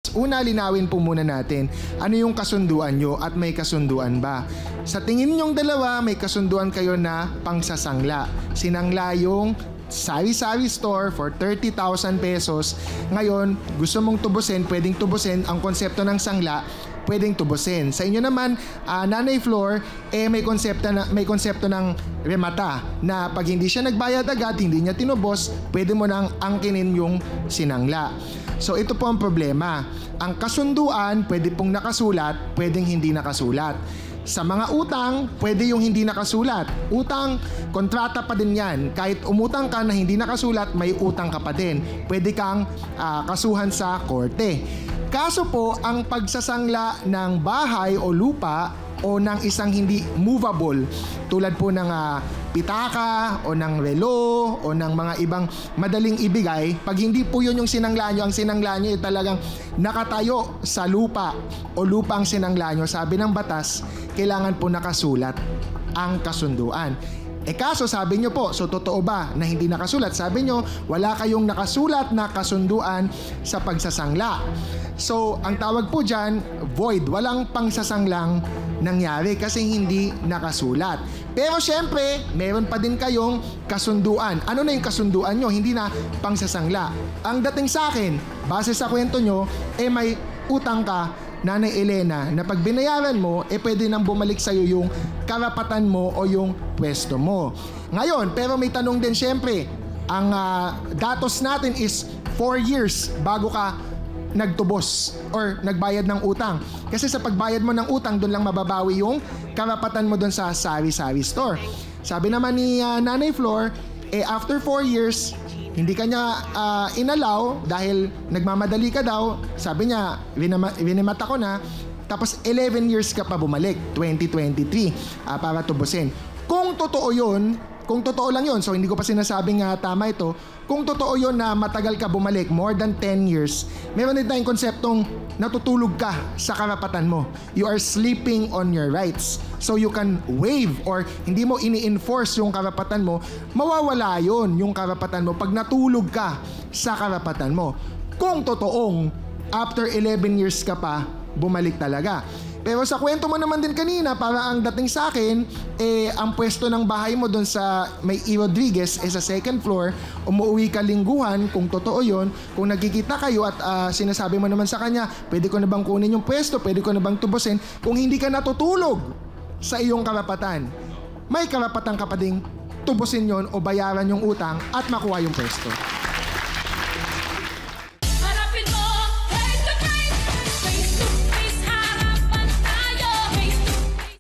Una, linawin po muna natin ano yung kasunduan nyo at may kasunduan ba. Sa tingin nyong dalawa, may kasunduan kayo na pangsasangla. Sinangla yung sari-sari store for 30,000 pesos. Ngayon, gusto mong tubusin, pwedeng tubusin. Ang konsepto ng sangla, pwedeng tubusin. Sa inyo naman, Nanay Flor, may konsepto ng remata na pag hindi siya nagbayad agad, hindi niya tinubos, pwede mo nang angkinin yung sinangla. So ito po ang problema. Ang kasunduan, pwede pong nakasulat, pwedeng hindi nakasulat. Sa mga utang, pwede yung hindi nakasulat. Utang, kontrata pa din yan. Kahit umutang ka na hindi nakasulat, may utang ka pa din. Pwede kang kasuhan sa korte. Kaso po, ang pagsasangla ng bahay o lupa o ng isang hindi movable, tulad po ng pitaka o ng relo o ng mga ibang madaling ibigay, pag hindi po yun yung sinangla nyo, ang sinangla nyo ay talagang nakatayo sa lupa o lupa ang sinangla nyo, sabi ng batas, kailangan po nakasulat ang kasunduan. Kaso sabi nyo po, so totoo ba na hindi nakasulat? Sabi nyo, wala kayong nakasulat na kasunduan sa pagsasangla. So, ang tawag po dyan, void. Walang pangsasanglang nangyari kasi hindi nakasulat. Pero syempre, meron pa din kayong kasunduan. Ano na yung kasunduan nyo? Hindi na pangsasangla. Ang dating sa akin, base sa kwento nyo, may utang ka, Nanay Elena, na pag binayaran mo, pwede nang bumalik sa'yo yung karapatan mo o yung pwesto mo. Ngayon, pero may tanong din syempre, ang datos natin is 4 years bago ka nagtubos or nagbayad ng utang. Kasi sa pagbayad mo ng utang, doon lang mababawi yung karapatan mo doon sa sari-sari store. Sabi naman ni Nanay Flor, after 4 years, hindi ka niya inalaw dahil nagmamadali ka daw. Sabi niya, winimata ko na. Tapos 11 years ka pa bumalik, 2023, para tubusin. Kung totoo yun, kung totoo lang yun, so hindi ko pa sinasabing tama ito, kung totoo yun na matagal ka bumalik, more than 10 years, meron din tayong konseptong natutulog ka sa karapatan mo. You are sleeping on your rights. So you can waive or hindi mo ini-enforce yung karapatan mo, mawawala yun yung karapatan mo pag natulog ka sa karapatan mo. Kung totoong after 11 years ka pa, bumalik talaga. Pero sa kwento mo naman din kanina, para ang dating sa akin, ang pwesto ng bahay mo doon sa may E. Rodriguez sa second floor, umuwi ka lingguhan, kung totoo yon, kung nagkikita kayo at sinasabi mo naman sa kanya, pwede ko na bang kunin yung pwesto, pwede ko na bang tubusin, kung hindi ka natutulog sa iyong karapatan, may karapatan ka pa ding tubusin yon o bayaran yung utang at makuha yung pwesto.